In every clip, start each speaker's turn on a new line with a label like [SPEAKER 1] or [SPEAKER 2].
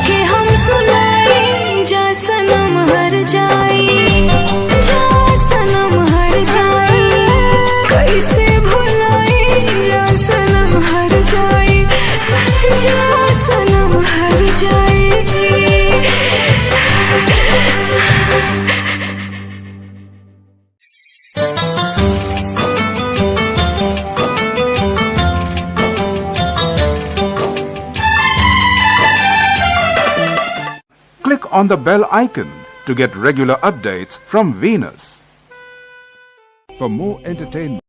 [SPEAKER 1] के हम सुनाई जा सनम हर जाई, जा सनम हर जाई, कैसे भुलाई जा सनम हर जाई, जा सनम हर जाई।
[SPEAKER 2] Click on the bell icon to get regular updates from Venus. For more entertainment.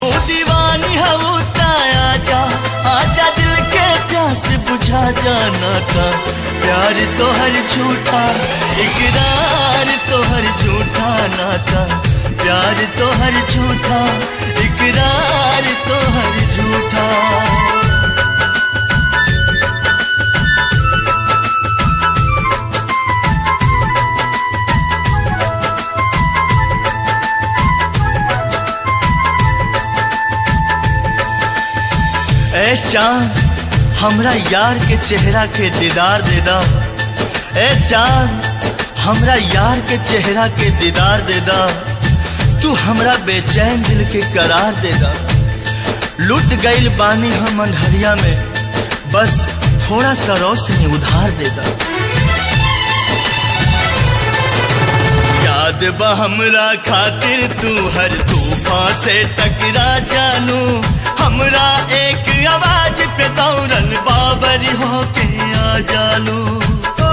[SPEAKER 3] दीवानी होता आजा, आजा दिल के प्यास बुझा जाना था। प्यार तो हर झूठा, इकरार तो हर झूठा ना था। प्यार तो हर झूठा, इकरार तो हर झूठा। ए चांद हमरा यार के चेहरा के दीदार दे दा। ए चांद हमरा यार के चेहरा के दीदार दे दा। तू हमरा बेचैन दिल के करार दे दा। लुट गइल बानी हम अंधरिया में, बस थोड़ा सा रोशनी उधार दे दा। याद बा हमरा खातिर तू हर तूफान से टकरा जानू। हमरा एक आवाज पे दौड़न बाबरी होके आ जालू। ओ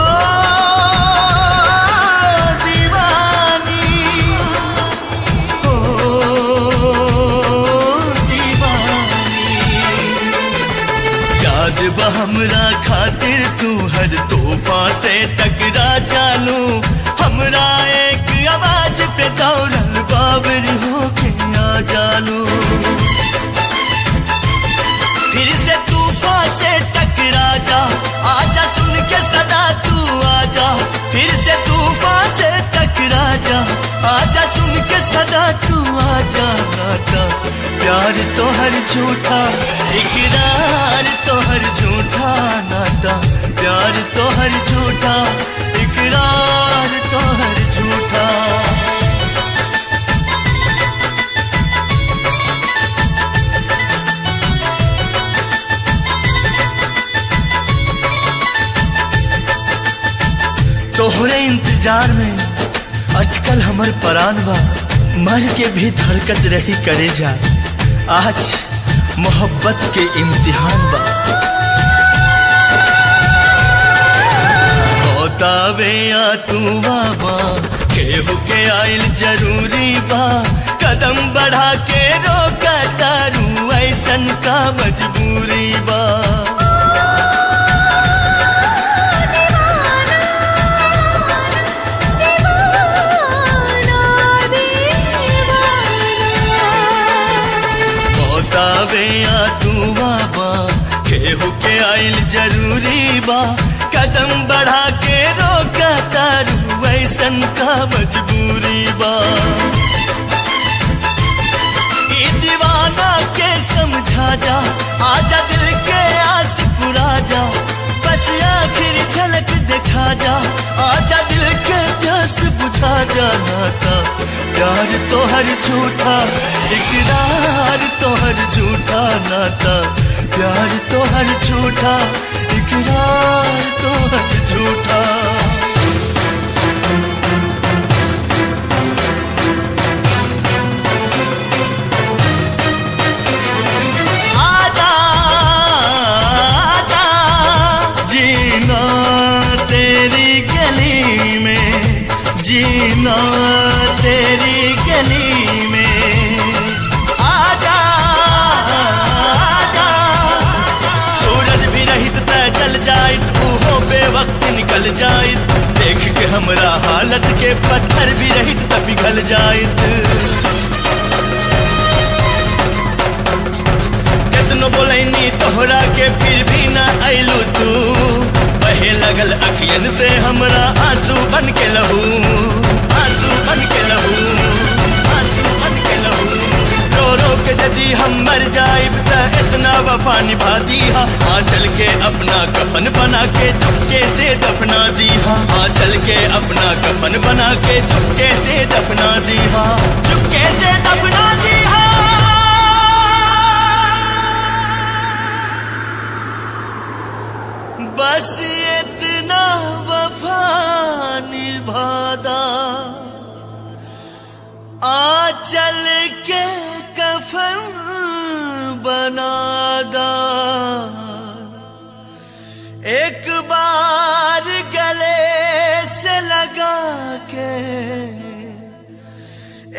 [SPEAKER 3] दीवानी, ओ दीवानी, याद बा हमरा खातिर तू हर तूफान से टकरा जानू। हमरा एक आवाज पे दौड़न बाबरी होके आ जालू। फिर से तूफान से टकरा जा, आजा सुन के सदा तू आजा। फिर से तूफान से टकरा जा, आजा सुन के सदा तू आजा। नाता प्यार तो हर झूठा, इकरार तो हर झूठा। नाता प्यार तो हर झूठा, इकरार तो हर झूठा। तोहरे इंतजार में अटकल हमर परान बा। मर के भी धड़कत रही करे जा। आज मोहब्बत के इम्तिहान बा। बतावे या तू बाबा, केहू के आइल जरूरी बा। कदम बढ़ा के रोका तारू, ऐसन का मजबूरी बा। या तू बाबा, केहू के आइल जरूरी बा। कदम बढ़ा के रोका तारू, ऐसन का मजबूरी बा। ई दीवाना के समझा जा, आजा दिल के आस पुरा जा। बस आखिर झलक दिखा जा, आजा दिल के प्यास बुझा जा। नाता प्यार तो हर झूठा, इकरार तो हर झूठा। नाता प्यार तो हर झूठा, इकरार तो हर झूठा। आजा आजा, जीना तेरी गली में, जीना तेरी गली में। आजा आजा, सूरज भी रहित तय जल जाइत, ऊहो बेवक्त निकल जाइत। देख के हमरा हालत के पत्थर भी रहित त पिघल जाइत। कितनो बोलैनी तोहरा के फिर भी ना अइलू तू। बहे लगल अखियन से हमरा आंसू बन के लहू, आंसू बन के लहू, आंसू बन के लहू। रो रो के के यदि हम मर जाइब त इतना वफा निभा दीहा। चल के अपना कफन बना के चुपके से दफना दीहा। चल के अपना कफन बना के चुपके से दफना दीहा। चुपके से दफना दीहा। बस इतना वफा निभादा चल के कफन बनादा। एक बार गले से लगा के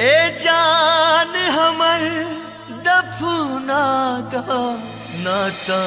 [SPEAKER 3] ए जान हमर दफनादा नाता।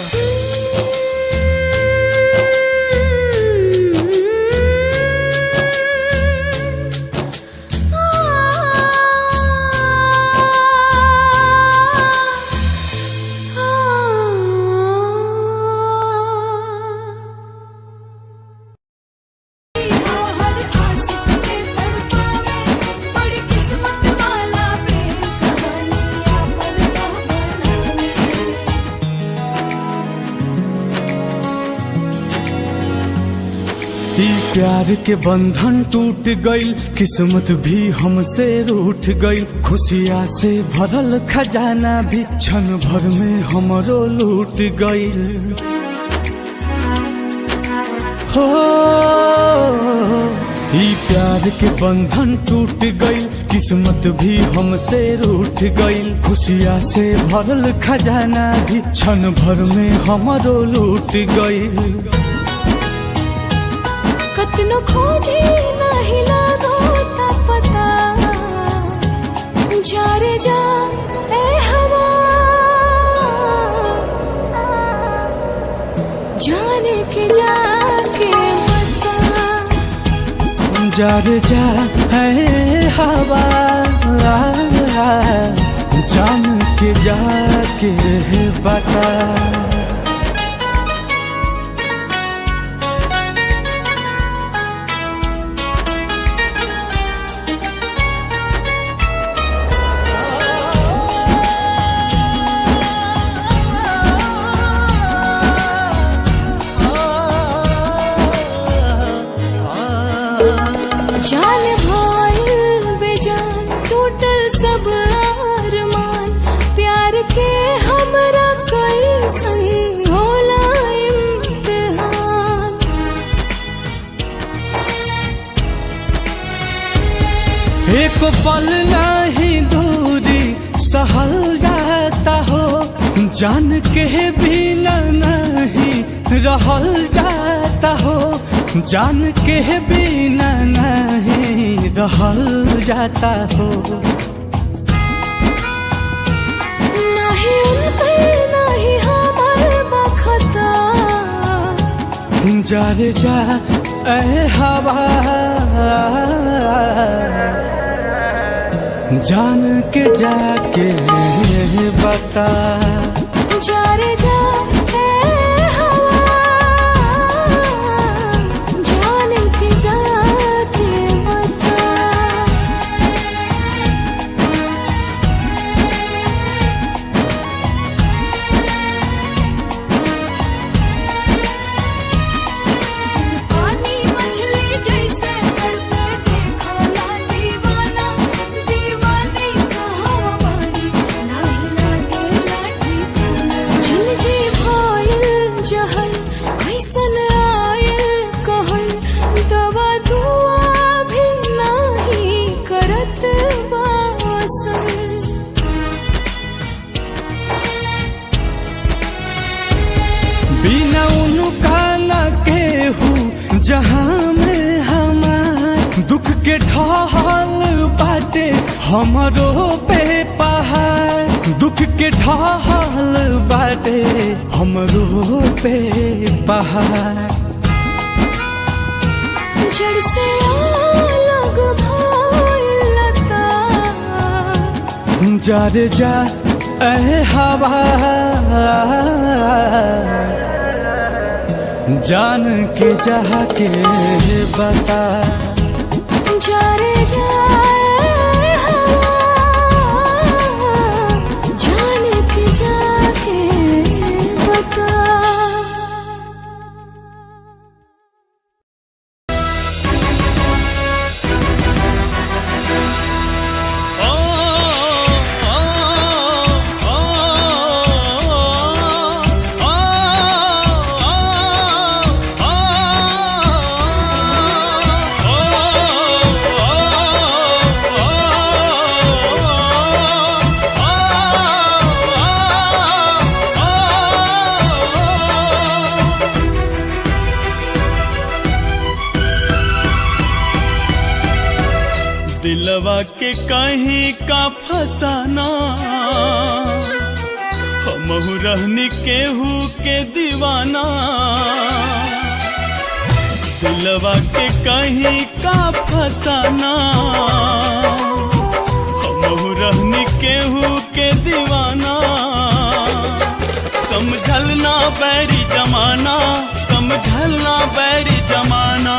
[SPEAKER 4] प्यार के बंधन टूट गई, किस्मत भी हमसे रूठ गई। खुशियाँ से भरल खजाना भी क्षण भर में हमरो लूट गई। हो ई प्यार के बंधन टूट गई, किस्मत भी हमसे रूठ गई। खुशियाँ से भरल खजाना भी क्षण भर में हमरो लूट गई।
[SPEAKER 1] कतनो खोजे नहीं लागो ता पता, जा रे जा ए हवा, जाने के जाके बता।
[SPEAKER 4] जा रे जा ए हवा, जान के जाके बता।
[SPEAKER 1] जान भाईल बेजान टूटल सब अरमान, प्यार के हमरा कैसन होला इम्तिहान।
[SPEAKER 4] एक पल नहीं दूरी सहल जाता हो, जान के बिना नहीं रहल जाता हो। जान के बिना नहीं रहल जाता हो।
[SPEAKER 1] नहीं उनके नहीं हमर बखता,
[SPEAKER 4] जा रे जा ए हवा, जान के जाके बता।
[SPEAKER 1] जा रे जा
[SPEAKER 4] बिना उनका न केहू जहाँ में हमार, दुख के ढाल बाटे हमरो पे पहाड़। दुख के ढाल बाटे हमरो पे पहाड़।
[SPEAKER 1] जड़ से अलग भइल लता,
[SPEAKER 4] जा रे जा ए हवा, जान के जाके बता।
[SPEAKER 1] जा रे जा ए हवा,
[SPEAKER 4] दिलवा के कहीं का फसाना, हमहु रहनी केहू के दीवाना। दिलवा के कहीं का फसाना, हमहु रहनी केहू के दीवाना। समझल ना बैरी जमाना, समझल ना बैरी जमाना,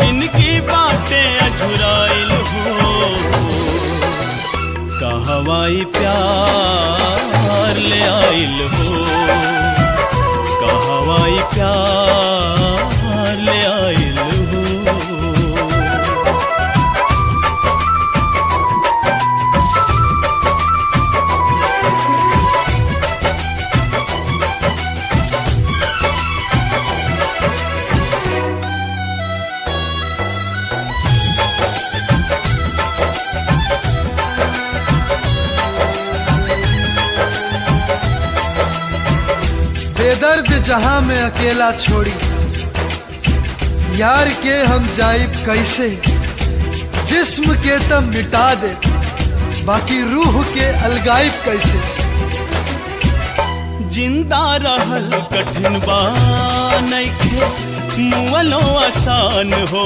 [SPEAKER 4] जिनकी बातें अझुराइल हो। कहवाई प्यार ले आइल हो, कहवाई प्यार ले आइल हो।
[SPEAKER 5] बेदर्द जहां में अकेला छोड़ी, यार के हम जाइब कैसे। जिस्म के तब मिटा दे, बाकी रूह के अलगाइब कैसे।
[SPEAKER 4] जिंदा रहल कठिन बा नइखे, मुअलो आसान हो।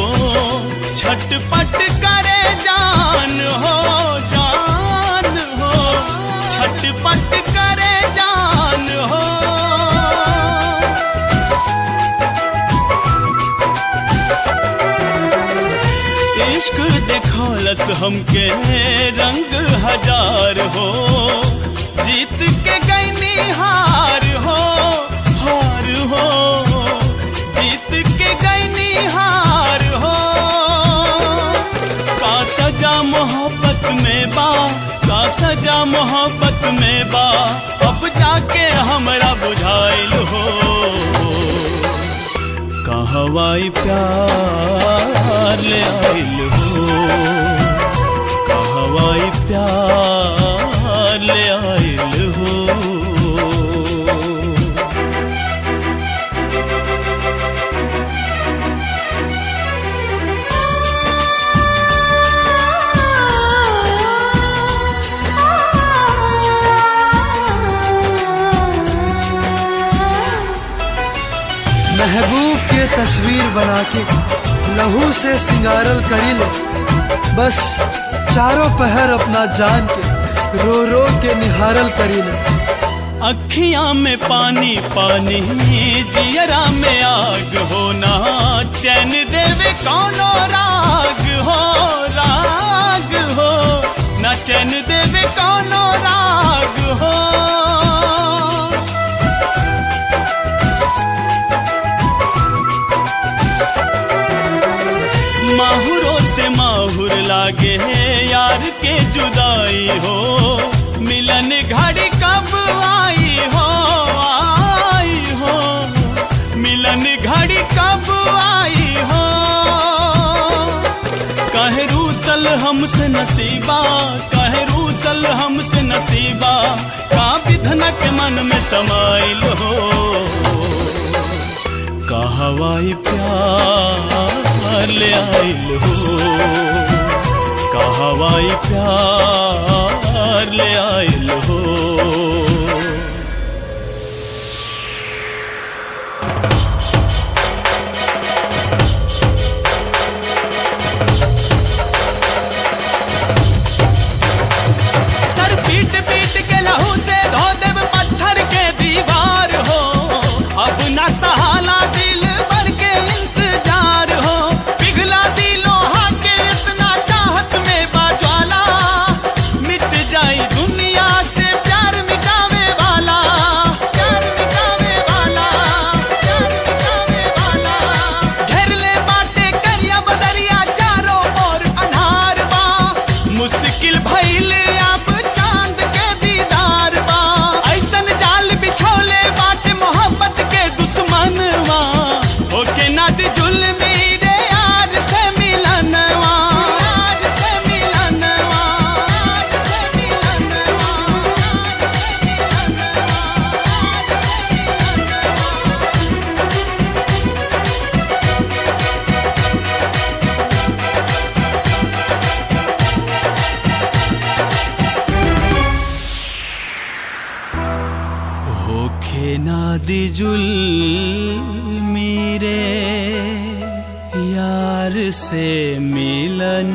[SPEAKER 4] छटपट करे जान हो, जान हो, छटपट करे जान हो। इश्क देखौलस हमके रंग हजार हो। जीत के गईनी हार हो, हार हो, जीत के गईनी हार हो। का सजा मोहब्बत में बा, का सजा मोहब्बत में बा, अब जाके हमरा बुझाइल हो। कहवाई प्यार ले आइल हो, कहवाई प्यार ले आइल हो।
[SPEAKER 5] महबूब के तस्वीर बना के लहू से सिंगारल करी ले। बस चारों पहर अपना जान के रो रो के निहारल करी ले।
[SPEAKER 4] अखियां में पानी पानी, जियरा में आग होना। चैन देवे कौनो राग हो, राग हो, ना चैन देवे कौनो राग हो। माहुरों से माहुर लागे यार के जुदाई हो। मिलन घड़ी कब आई हो, आई हो, मिलन घड़ी कब आई हो। कहे रूसल हमसे नसीबा, कहे रूसल हमसे नसीबा, का विधना के मन में समाइल हो। कहवाई प्यार ले आइल हो, कहवाई प्यार ले आइल हो। सर पीट पीट के लहू से धो देव पत्थर के दीवार हो। अब न सहाला दिल भर के इंतजार हो। पिघला दी लोहा के इतना चाहत में बाज्वाला, दी जुल्मी रे यार से मिलन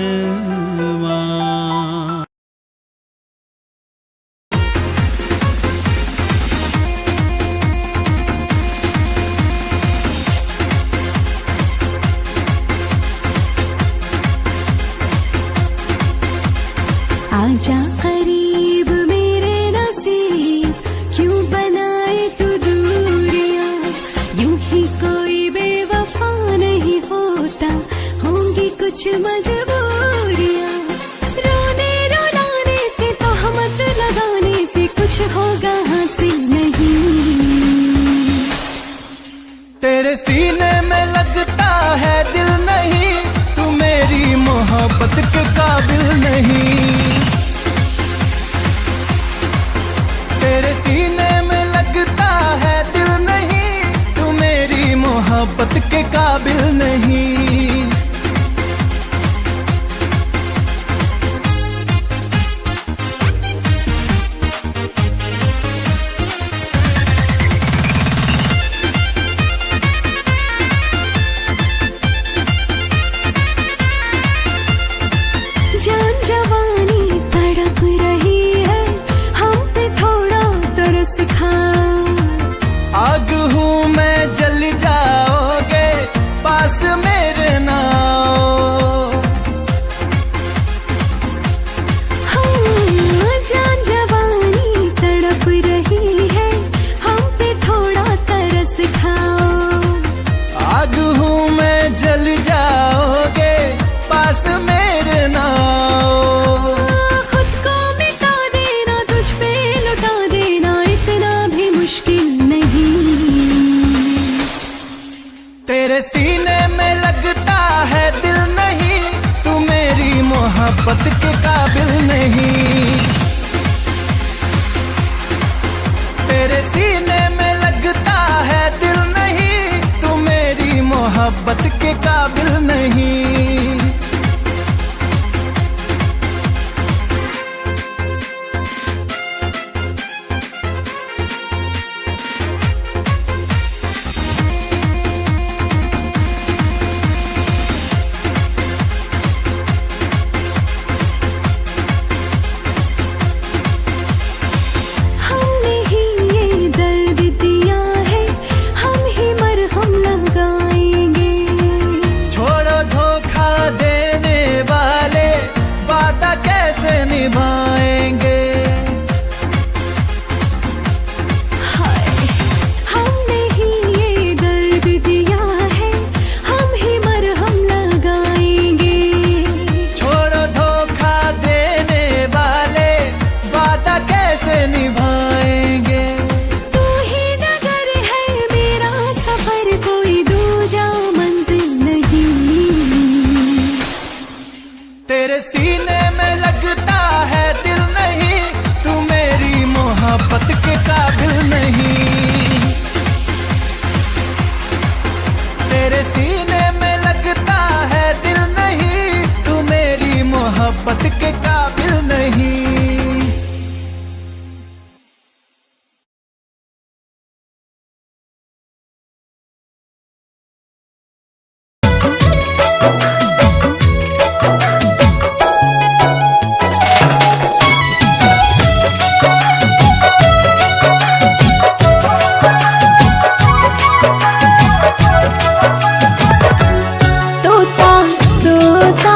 [SPEAKER 1] आजा करीब मेरे नसीब, क्यों बनाए तू दूरियां। यूं ही कोई बेवफा नहीं होता, होंगी कुछ मजबूरियां। रोने रुलाने से, तोहमत लगाने से कुछ होगा हासिल नहीं।
[SPEAKER 4] तेरे सीने में लगता है दिल नहीं, तू मेरी मोहब्बत के काबिल नहीं। तेरे सीने में लगता है दिल नहीं, तू मेरी मोहब्बत के काबिल नहीं।
[SPEAKER 1] जान जवानी तड़प रही है, हम पे थोड़ा तरस खा।
[SPEAKER 4] आग हूँ मैं जल जाओगे, पास मेरे ना आओ।
[SPEAKER 1] हाँ, जान जवानी तड़प रही है, हम पे थोड़ा तरस खाओ।
[SPEAKER 4] आग हूँ मैं जल जाओगे, पास मेरे ना आओ।
[SPEAKER 1] खुद को मिटा देना, तुझ पे लुटा देना, इतना भी मुश्किल नहीं।
[SPEAKER 4] तेरे सीने में लगता है दिल नहीं, तू मेरी मोहब्बत के काबिल नहीं। तेरे सीने में लगता है दिल नहीं, तू मेरी मोहब्बत के काबिल नहीं।
[SPEAKER 1] हमने ही ये दर्द दिया है, हम ही मरहम लगाएंगे।
[SPEAKER 4] छोड़ो धोखा देने वाले, वादा कैसे निभाएंगे।
[SPEAKER 1] हाय, हमने ही ये दर्द दिया है, हम ही मरहम लगाएंगे।
[SPEAKER 4] छोड़ो धोखा देने वाले, वादा कैसे निभाएंगे।
[SPEAKER 1] तू ही नगर है मेरा सफर, कोई दूजा मंजिल नहीं।
[SPEAKER 4] तेरे सीने में लगता है दिल नहीं, तू मेरी मोहब्बत के काबिल नहीं। तेरे सीने में लगता है दिल नहीं, तू मेरी मोहब्बत के काबिल नहीं।
[SPEAKER 1] तोता तोता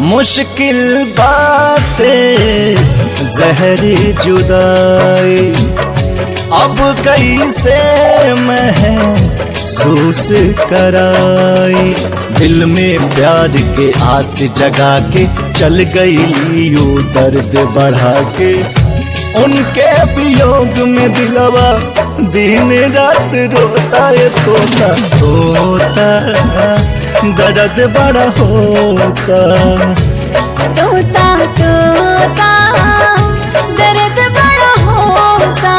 [SPEAKER 3] मुश्किल बातें जहरी जुदाई, अब कैसे महसूस कराई। दिल में प्यार के आस जगा के चल गई यूं दर्द बढ़ा के, उनके वियोग में दिलवा दिन रात रोता है। तोता तोता दर्द बड़ा होता,
[SPEAKER 1] तोता तोता दर्द बड़ा होता।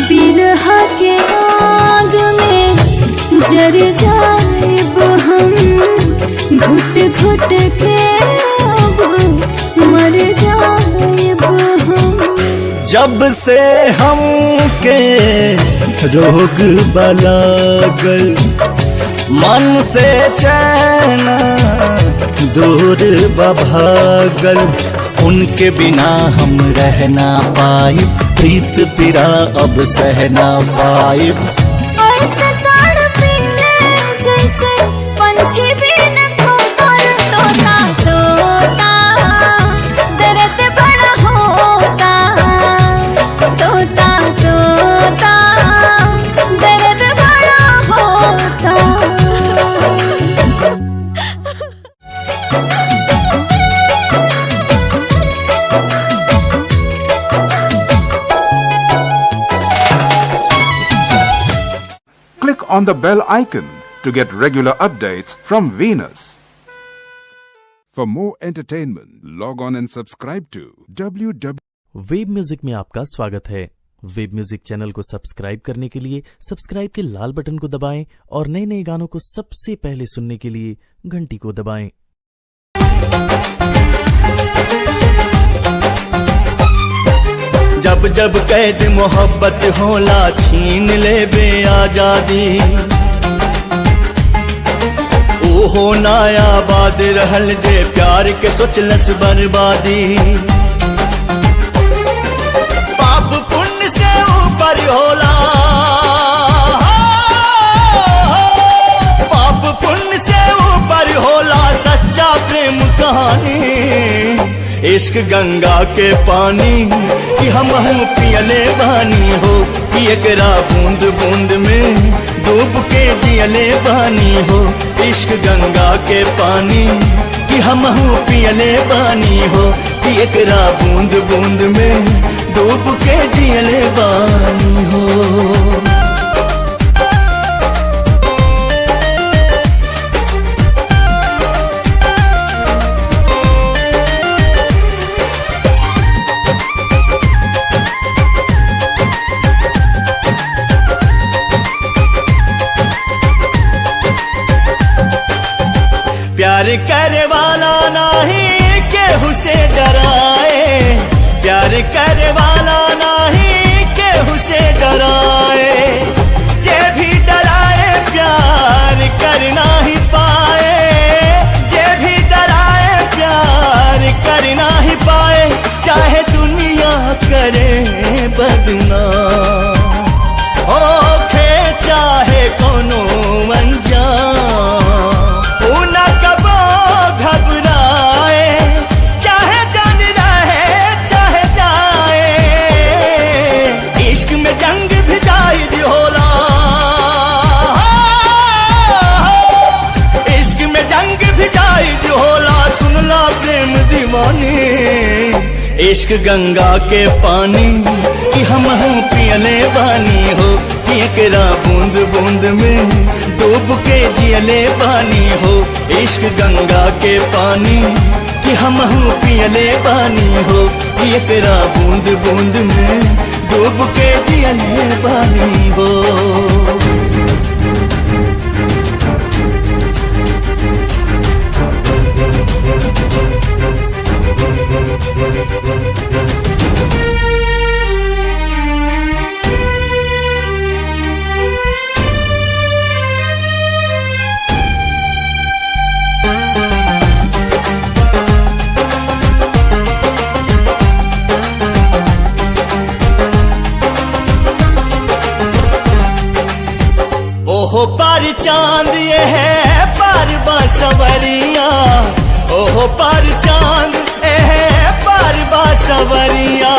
[SPEAKER 1] बिरहा के आग में जर जाएब हम, घुट घुट के अब मर जाएब हम।
[SPEAKER 3] जब से हमके रोग बलागल, मन से चैन दूर बभागल, उनके बिना हम रह ना पाए, प्रीत पिरा अब सह ना पाए।
[SPEAKER 1] ऐसे तड़पीले जैसे पंछी बिन ठोकर, तोता तोता दर्द बड़ा होता, तोता तोता दर्द बड़ा होता।
[SPEAKER 2] Click on the bell icon to get regular updates from Venus. For more entertainment, log on and subscribe to www.
[SPEAKER 6] Web music में आपका स्वागत है। वेब म्यूजिक चैनल को सब्सक्राइब करने के लिए सब्सक्राइब के लाल बटन को दबाएं और नए नए गानों को सबसे पहले सुनने के लिए घंटी को दबाएं।
[SPEAKER 3] जब जब कैद मोहब्बत होला छीन ले बे आजादी, ओहो नायाबाद रहल जे प्यार के सोचलस बर्बादी। पाप पुण्य से ऊपर होला, पाप पुण्य से ऊपर होला सच्चा प्रेम कहानी। इश्क गंगा के पानी कि हम पियले बानी हो, कि एकरा बूंद बूंद में डूब के जियले बानी हो। इश्क गंगा के पानी कि हम पियले बानी हो, कि एकरा बूंद बूंद में डूब के जियले बानी हो। प्यार करे वाला नहीं केहू से डराए, प्यार करे वाला नहीं केहू से डराए। जे भी डराए प्यार करना ही पाए, जे भी डराए प्यार करना ही पाए। चाहे दुनिया करे बदनाम, ओखे चाहे कोनो अनजान, इश्क गंगा के पानी कि हम पियले बानी हो, कि एकरा बूंद बूंद में डूब के जियले बानी हो। इश्क गंगा के पानी कि हम पियले बानी हो, कि एकरा बूंद बूंद में चांद ये है पार बासवरिया, ओहो पार चांद ये है पार बासवरिया।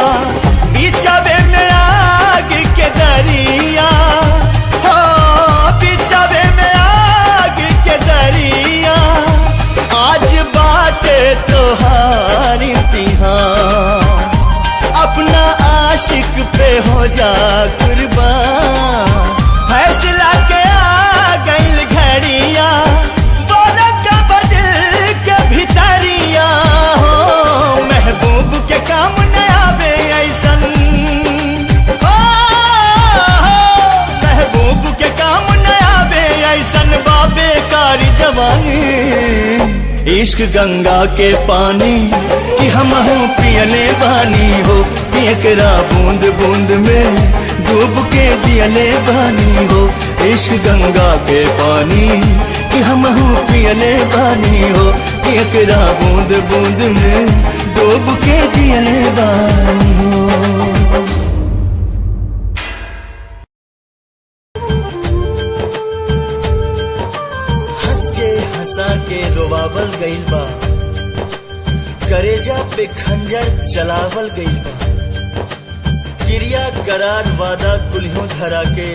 [SPEAKER 3] बिछावे में आग के दरिया, हो बिछावे में आग के दरिया। आज बाटे तोहार इम्तिहान, अपना आशिक पे हो जा कुर्बान। फैसला के आ गइल घड़िया, बोला का बदल के भितरिया। हो महबूब के काम न आवे ऐसन, हो महबूब के काम न आवे ऐसन। बाबे कारी जवानी इश्क गंगा के पानी कि हमहू पियले बानी हो। एकरा बूंद बूंद में डूब के जियले बानी हो। इश्क गंगा के पानी कि हमहू पियले बानी हो। एकरा बूंद बूंद में डूब के जियले बानी हो। हंस के हंसा के रोवावल गइल बा, करेजा पे खंजर चलावल गइल बा। क्रिया करार वादा कुल्हों धरा के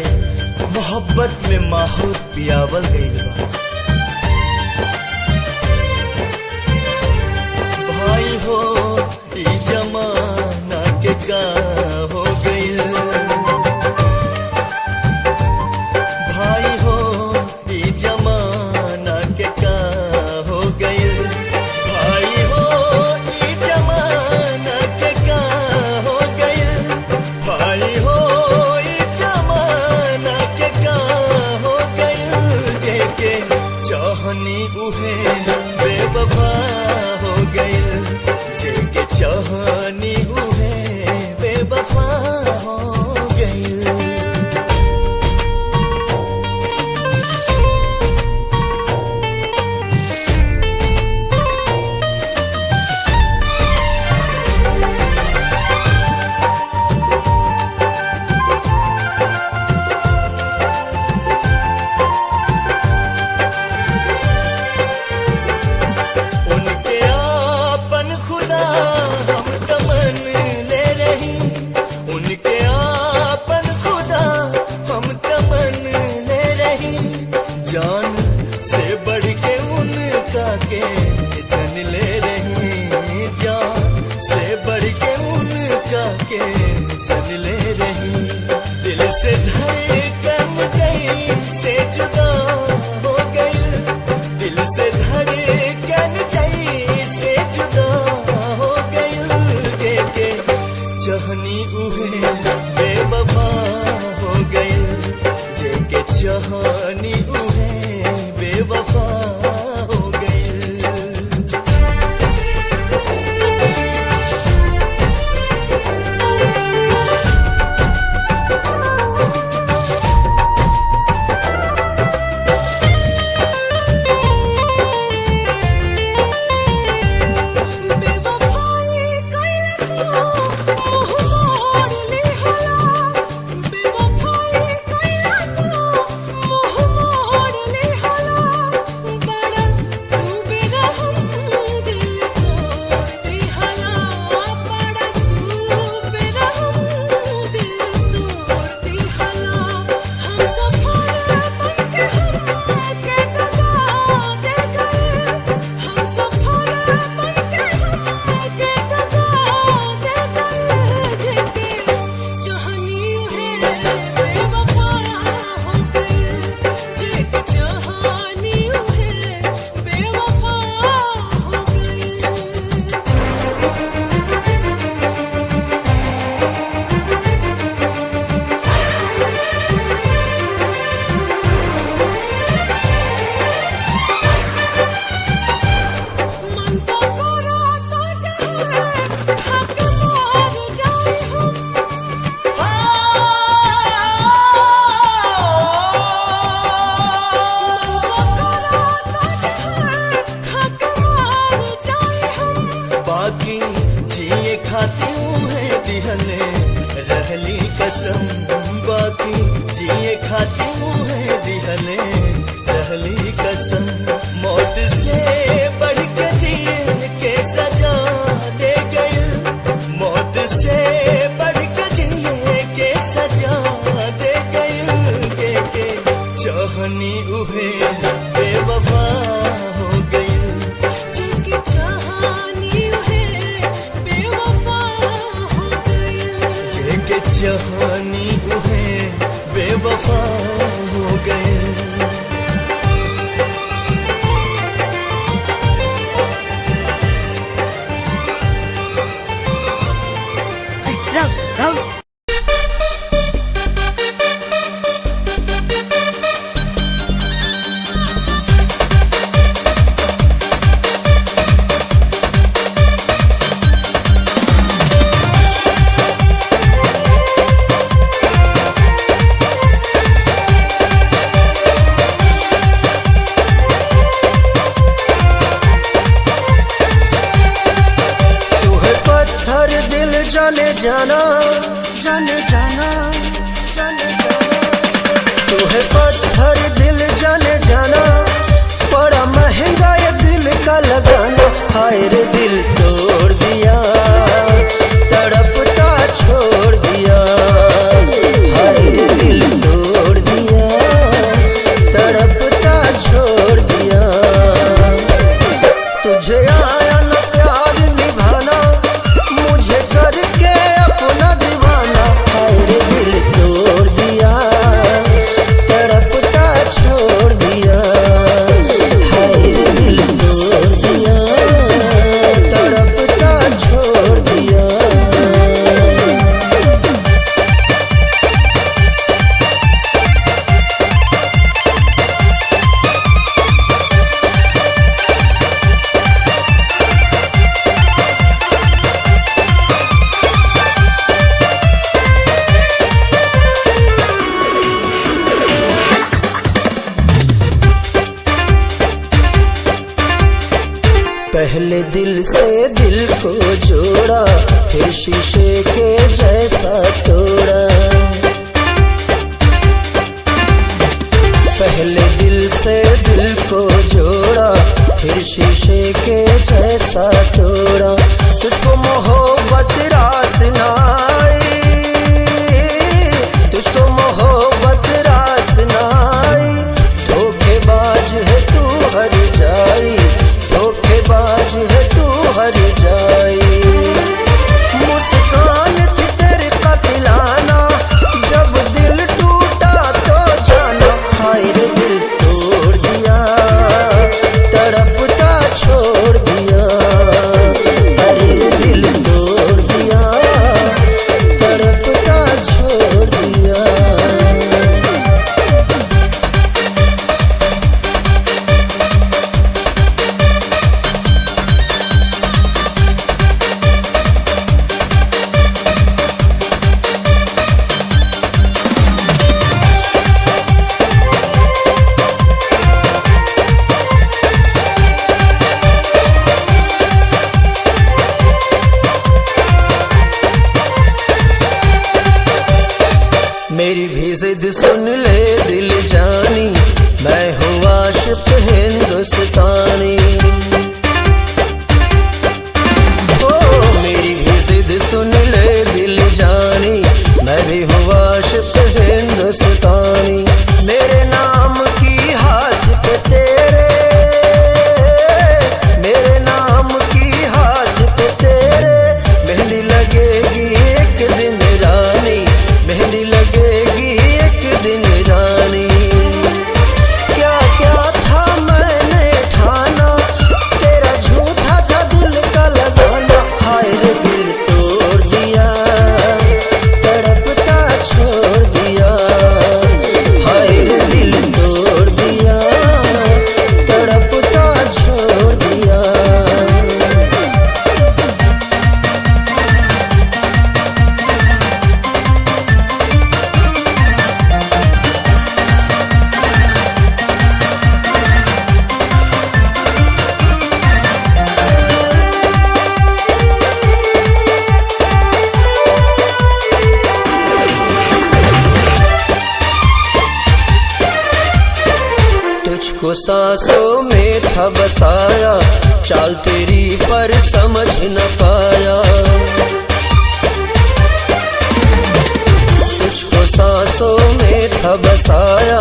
[SPEAKER 3] मोहब्बत में माहौर पियावल गइल बा। भाई हो ई जमाना के का हो गइल, भाई हो ई जमाना के का हो गइल। भाई हो ई जमाना के का हो गइल, भाई हो ई जमाना के का हो गइल। जेके चाहनी उहे बेवफा हो गइल, जेके चाहनी उहे बेवफा हो गइल। उनके आपन खुदा हम तमन ले रही, उनके आपन खुदा हम तमन ले रही। जान से बढ़ के उनका के जन ले रही, जान से बढ़ के उनका के जन ले रही। दिल से धड़कन जई से जुदा हो गई, दिल से धड़कन जई से जुदा हो गई। जेके चाहनी उहे बेवफा हो गई, जेके चाहनी उहे बेवफा हो गई।
[SPEAKER 1] बेवफाई कइला तो मोह मोड़ लिहला, बेवफाई कइला तो मोह मोड़ लिहला। बड़ा तू बेरहम दिल तोड़ दिहला, बड़ा तू बेरहम दिल तोड़ दिहला। हम सफर बनके हमके दगा दे गए, हम सफर बनके हमके दगा दे गए। जेके चाहनी है बेवफा हो गई, जेके चाहनी है बेवफा हो गई। मन तो कराता चाहे हक मार जाए हम, कराता चाहे हक मार जाए हम।
[SPEAKER 3] बाकी जिए खाती है दिहने रहली कसम, बाकी जिए खाती है दिहने कसम मौत से बढ़ के जिए के सजा दे गई, मौत से बढ़ के जिए के सजा दे गई। जे के चाहनी उहे बेवफा हो गई,
[SPEAKER 1] जिनकी चाहनी है बेवफा हो गई।
[SPEAKER 3] जेके चाहनी उहे बेवफा हो गई।
[SPEAKER 7] जाना जाने जाना जाने जाना, तू है पत्थर दिल जाने जाना, बड़ा महंगा ये दिल का लगाना। हाय रे दिल तोड़ दिया, तड़पता छोड़ दिया। हाय रे दिल तोड़ दिया, तड़पता छोड़ दिया। तुझे आया न प्यार निभाना, मुझे करके अपना दीवाना। हाय रे दिल तोड़ दिया, तड़पता छोड़ दिया। हाय रे दिल तोड़ दिया, तड़पता छोड़ दिया। पहले दिल से दिल को जोड़ा, फिर शीशे के जैसा तोड़ा। पहले दिल से दिल को जोड़ा, फिर शीशे के जैसा तोड़ा। तुझको मोहब्बत रास नाई, तुझको मोहब्बत रास नाई। धोखेबाज है तू हर जाई, धोखेबाज है तू हर जाई। मुस्कान थी तेरे कतिलाना, जब दिल टूटा तो जाना। हाय रे दिल तोड़ दिया, तड़पता छोड़ दिया। अरे रे दिल तोड़ दिया, तड़पता छोड़ दिया। मेरी भी जिद सुन ले दिल जानी, मैं हूँ आशिक हिंदुस्तानी। ओ मेरी भी जिद सुन ले दिल जानी, मैं भी हूँ आशिक हिंदुस्तानी। मेरे नाम की हाथ पे तेरे, मेरे नाम की हाथ पे तेरे मेहंदी लगेगी एक दिन रानी, मेहंदी लगेगी एक दिन रानी। क्या क्या था मैंने ठाना, तेरा झूठा था दिल का लगाना। हाय रे दिल तोड़ दिया, तड़पता तुझको सांसों में था बसाया, चाल तेरी पर समझ न पाया। तुझको सांसों में था बसाया,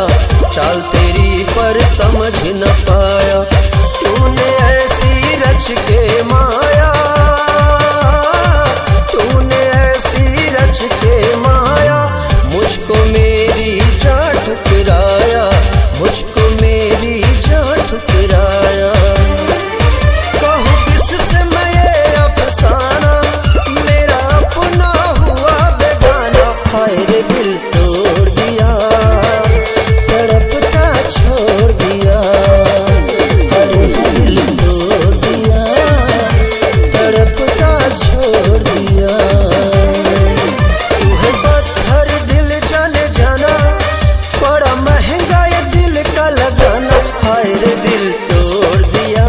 [SPEAKER 7] चाल तेरी पर समझ न पाया। तूने ऐसी रच के माया, तूने ऐसी रच के माया, मुझको मेरी जान ठुकराया, मुझको मेरी जान ठुकराया। कहूँ किससे मैं ये अफसाना, मेरा अपना हुआ बेगाना। हाय रे दिल तोड़ दिया, तड़पता छोड़ दिया। अरे दिल तोड़ दिया, तड़पता छोड़ दिया। तू है पत्थर दिल जाने जाना, बड़ा महंगा ये दिल का लगाना। हाय रे दिल तोड़ दिया,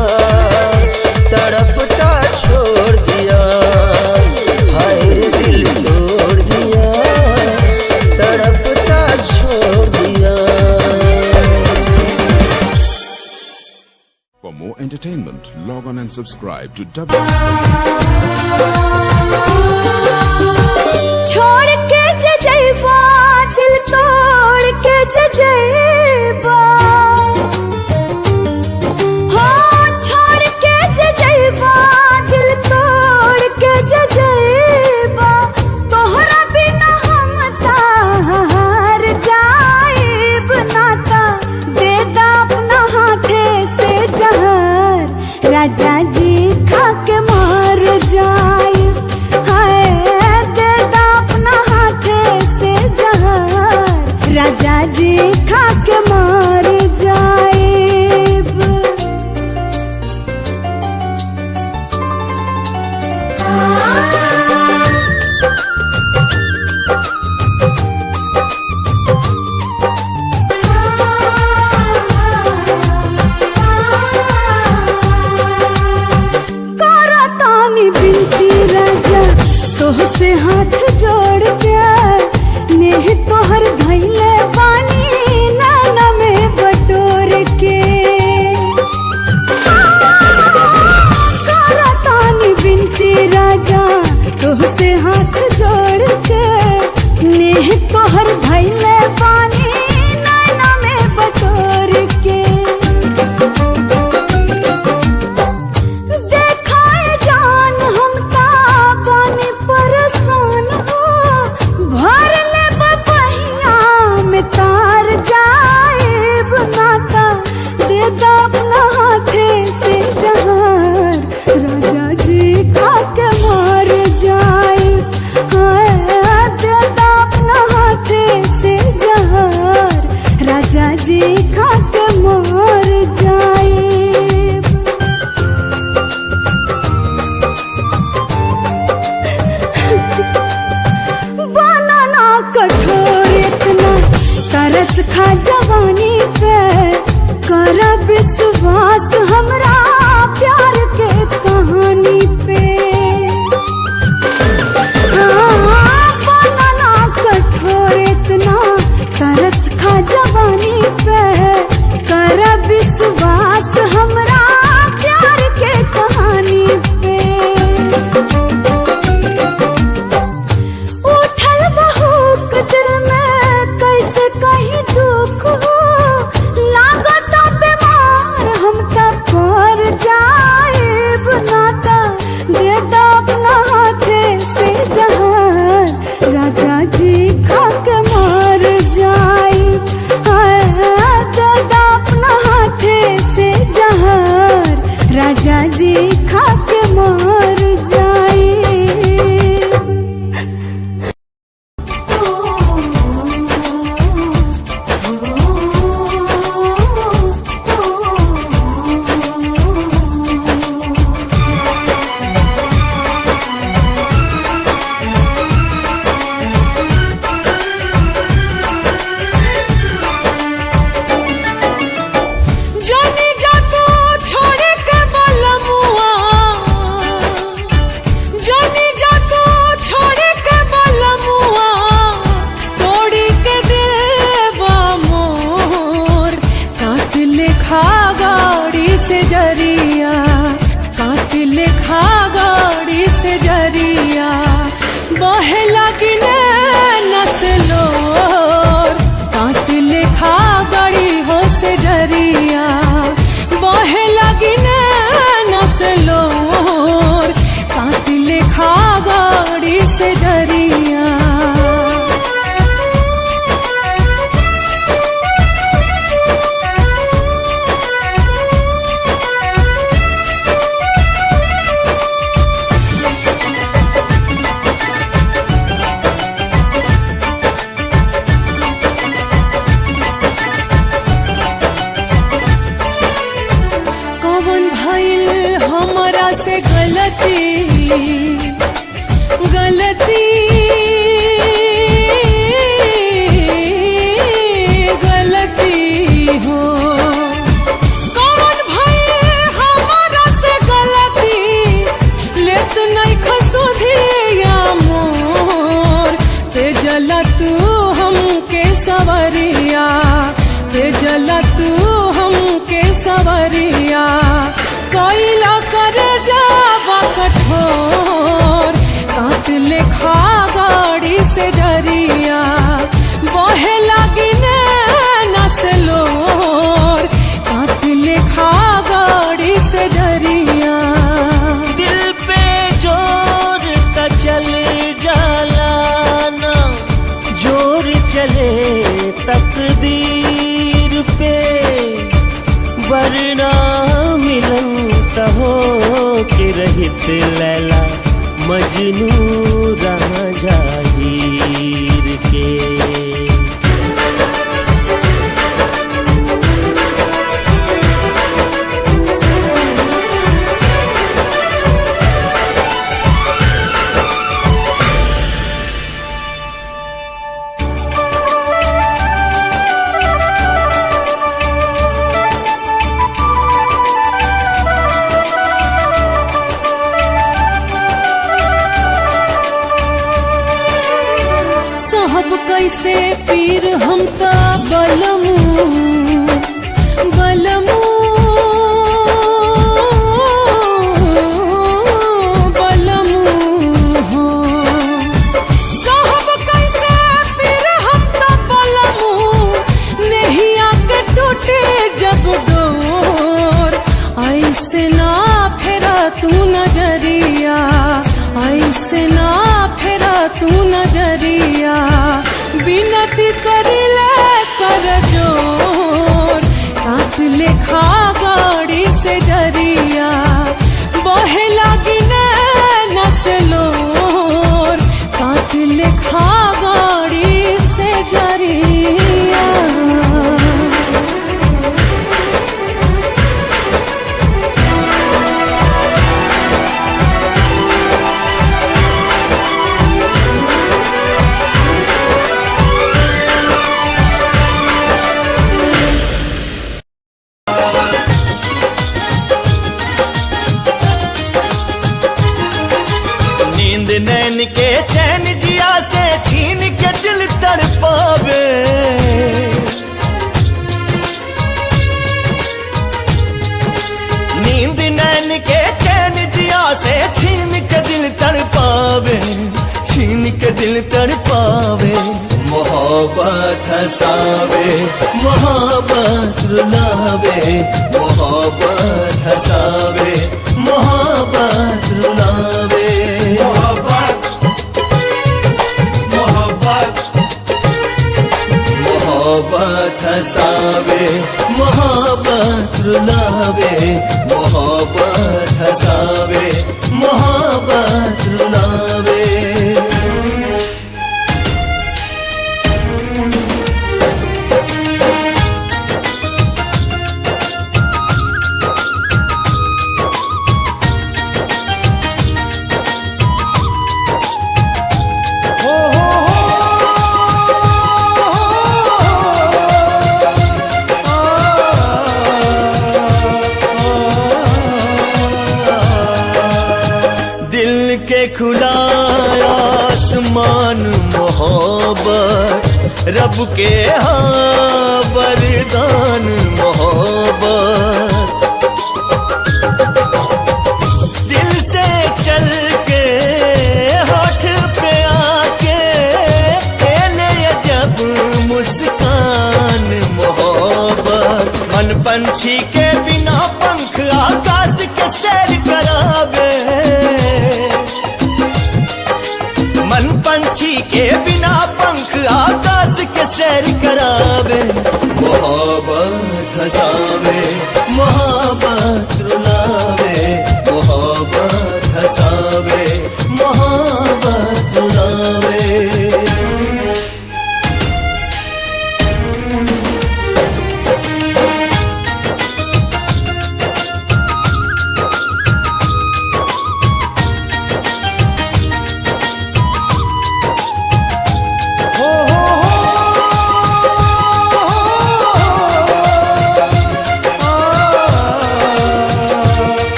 [SPEAKER 7] तड़पता छोड़ दिया। हाय रे दिल तोड़ दिया, तड़पता छोड़ दिया।
[SPEAKER 2] For more entertainment, log on and subscribe to
[SPEAKER 1] छोड़ के जजेबा, दिल तोड़ के जजेबा। हाँ, छोड़ के जजेबा, दिल तोड़ के जजेबा। तोहरा बिना हम तार जाइब नाता, दे दा अपना हाथे से जहर, राजा जी खा के मर जाइब। हाय, दे दा अपना हाथे से जहर, राजा जी खा के मर जाइब। करा तानी बिनती राजा, तोहसे हाथ जोड़ के, नेह तोहर धैले पानी नाना में बटोर के। करा तानी बिनती राजा, तोहसे हाथ जोड़ के, नेह तोहर धैले पानी नाना में बटोर के। देखाए जान हम ताबानी परसान हो, भर ले बपहिया में तार जाइब नाता, दे दा अपना हाथे से जहर, राजा जी खा के मर जाइब। हाय, दे दा अपना हाथे से जहर, राजा जी खा के मर जाइब। बनाना कठोर इतना, तरस खा जवानी पे, कर विश्वास हमरा प्यार के कहानी पे। हाँ, बनाना कठोर इतना, तरस खा जवानी पे, कर विश्वास हमरा प्यार के कहानी पे। उठल बहुत दिल में, कैसे कहीं दुख हो, गलती गलती हो कौन भई हमारा से गलती लेत नहीं खसुधिया मोर ते जला तू हमके सवरिया ते जला तू हमके सवरिया कैला कर जावा कठोर काट लेखा गाड़ी से जरिया बहे लगी नसलोर काट लेखा गाड़ी से जरिया
[SPEAKER 3] दिल पे जोर का चल जाला ना जोर चले तकदीर पे वरना मिलन हो के रहित लैला मजनू राजा हीर के।
[SPEAKER 1] साहब कैसे पीर हम ता बलमू बलमू बलमू हो साहब कैसे पीर हम ता बलमू नहीं आके टूटे जब डोर ऐसे ना फेरा तू नजरिया ऐसे ना फेरा तू नजरिया बिनती करिले कर जोर काट लेखा गाड़ी से जरिया बहे लगी नसलोर काट लेखा गाड़ी से जरिया
[SPEAKER 3] नैन के चैन जिया से छीन के दिल तड़पावे नींद नैन के चैन जिया से छीन के दिल तड़पावे छीन के दिल तड़पावे मोहब्बत हंसावे मोहब्बत रुलावे मोहब्बत हंसावे मोहब्बत रुलावे मोहब्बत हंसावे मोहब्बत रुलावे मोहब्बत हंसावे मोहब्बत रुलावे। खुला आसमान मोहब्बत रब के हाँ वरदान मोहब्बत दिल से चल के होठ पे आके ले जब मुस्कान मोहब्बत मन पंछी के बिना पंख आकाश के सैर करावे मन पंछी के बिना पंख आकाश के सैर करावे मोहब्बत हंसावे मोहब्बत रुलावे मोहब्बत हंसावे मोहब्बत रुलावे।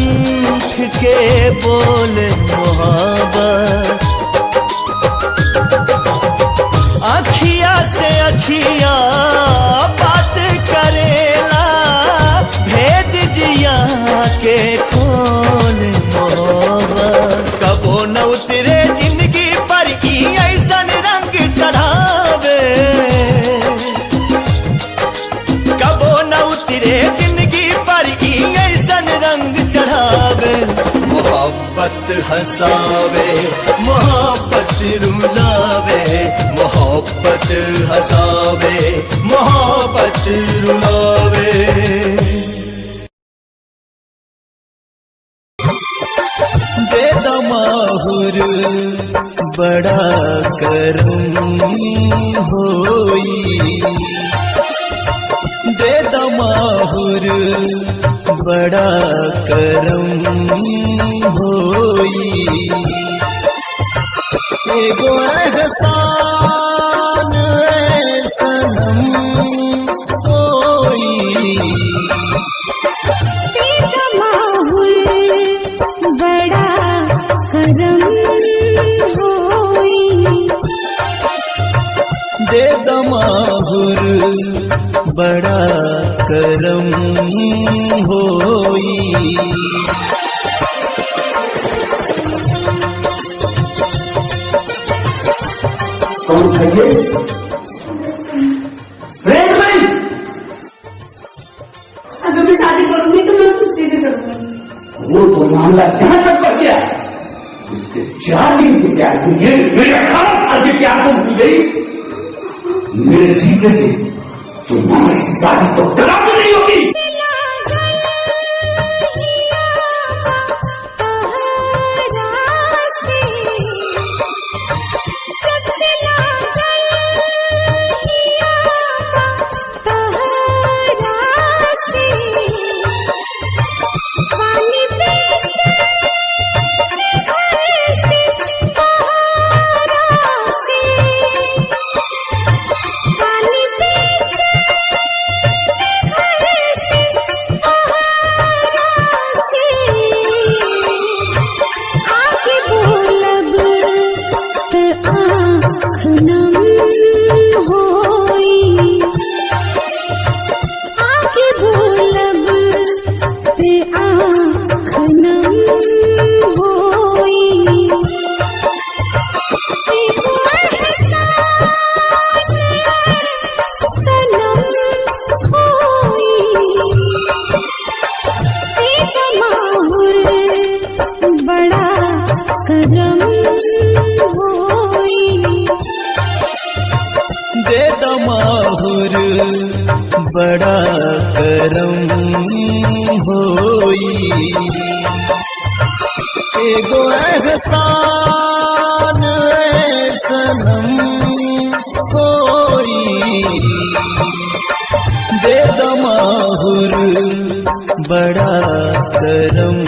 [SPEAKER 3] कंठ के बोल मोहब्बत, अखिया से अखिया बात करेला, भेद जिया के खोल मोहब्बत। कबो न उतरे जिंदगी पर ई ऐसन रंग चढ़ावे, कबो न उतरे जिंदगी पर ई ऐसन रंग चढ़ावे। मोहब्बत हंसावे मोहब्बत रुलावे, मोहब्बत हंसावे मोहब्बत रुलावे। बेदमाहुर बड़ा करम होई, बेदमाहुर बड़ा करम होई, एगो एहसान सनम होई।
[SPEAKER 1] बड़ा करम होई,
[SPEAKER 3] बेदमाहुर बड़ा करम होई।
[SPEAKER 8] अगर मैं शादी करूंगी तो मैं उससे भी करूंगी।
[SPEAKER 9] वो तो मामला यहाँ तक पड़ गया, उसके 4 दिन से प्यार की मेरे 18 साल के प्यार को भूल गई। मेरे जीते जी तुम्हारी शादी तो कदा भी नहीं होगी।
[SPEAKER 3] बेदमाहुर बड़ा करम होई, एगो एहसान सनम होई। बेदमाहुर बड़ा करम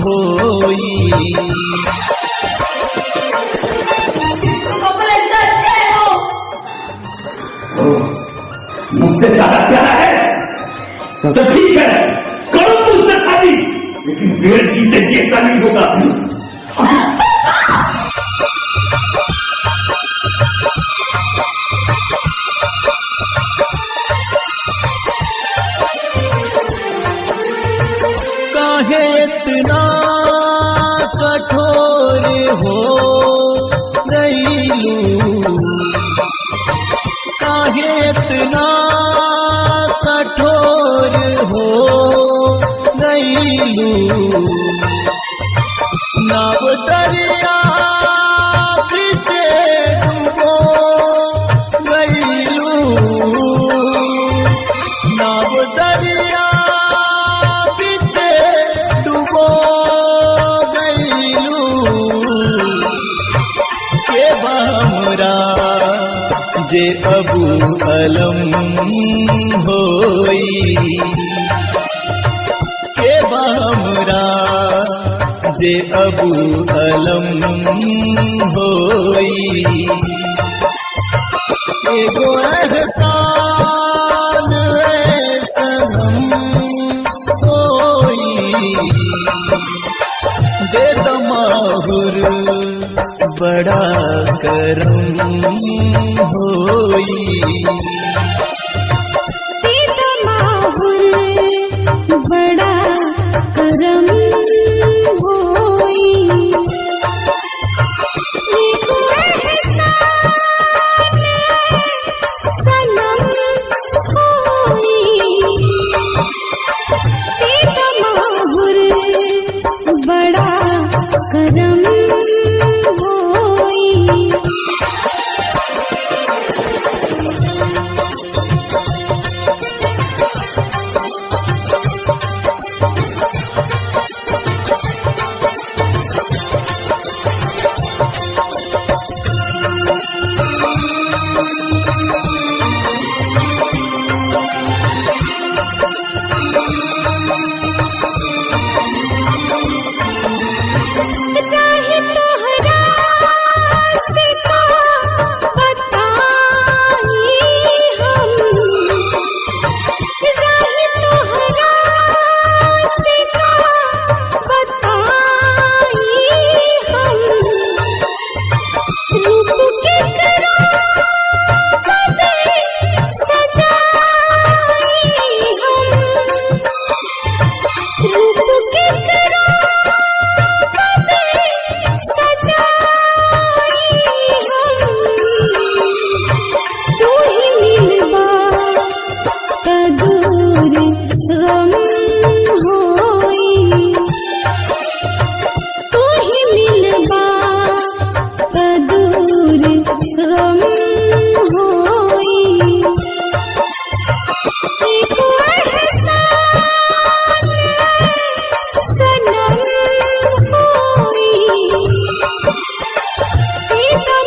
[SPEAKER 3] होई।
[SPEAKER 9] मुझसे ज्यादा प्यारा है तो ठीक है, करो तुमसे शादी, लेकिन मेरे जी से ये ऐसा नहीं होगा।
[SPEAKER 3] काहे इतना कठोर हो गईलू, काहे इतना कठोर हो गईलू। नाव दरिया पीछे डूबो गईलू, नाव दरिया पीछे डूबो गईलू। के हमरा जे अबू अलम होई, के हमरा जे अबू अलम होई। एगो एहसान सनम होई। दे दमाहुर बड़ा करम होई
[SPEAKER 8] बड़ा करम होई सनम होई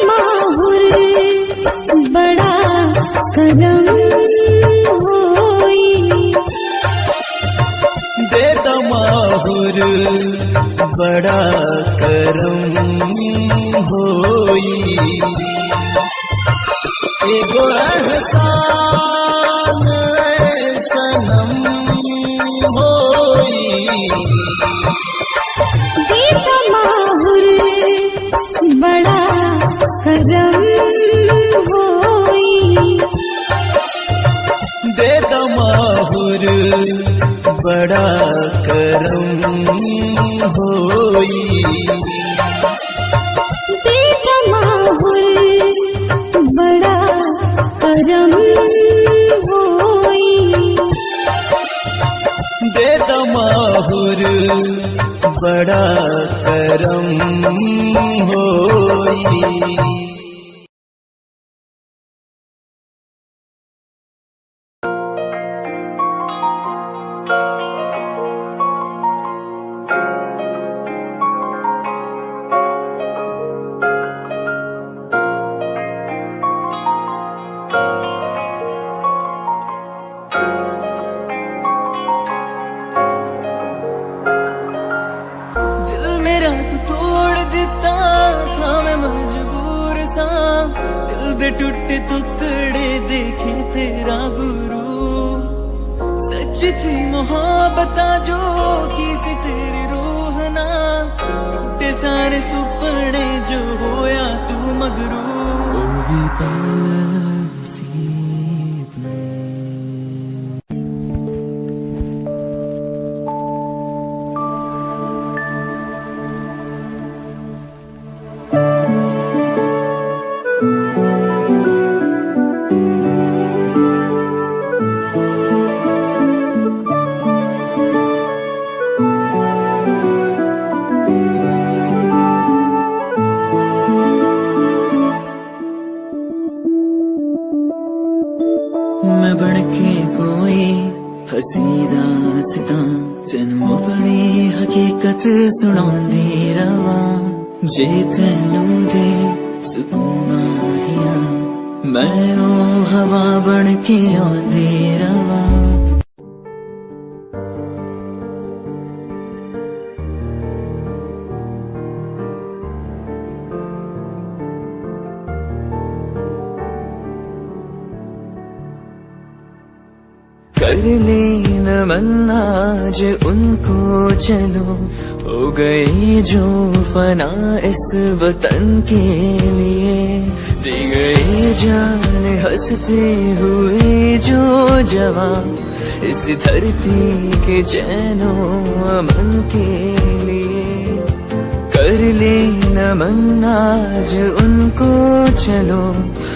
[SPEAKER 8] माहुर बड़ा करम होई
[SPEAKER 3] बड़ा करम होई एगो एहसान सनम होई
[SPEAKER 8] माहुर बड़ा करम होई
[SPEAKER 3] दे दमाहुर बड़ा करम होई
[SPEAKER 8] माहुर बड़ा करम होई
[SPEAKER 3] दे दमाहुर बड़ा करम होई टूटे टुकड़े देखे तेरा गुरु सच थी मोहब्बत जो किसी तेरी रूह ना टूटे सारे सुपने जो होया तू मगरू मैं बनके कोई हसी दासता तेनू अपनी हकीकत सुनांदी रवा जे तेनू दे सुकून आया मैं ओ हवा बनके आंदी रवा
[SPEAKER 10] कर ले नमन आज उनको चलो, हो गए जो फना इस वतन के लिए, दे गए जान हंसते हुए जो जवान इस धरती के चैनो अमन के लिए। कर ले नमन आज उनको चलो,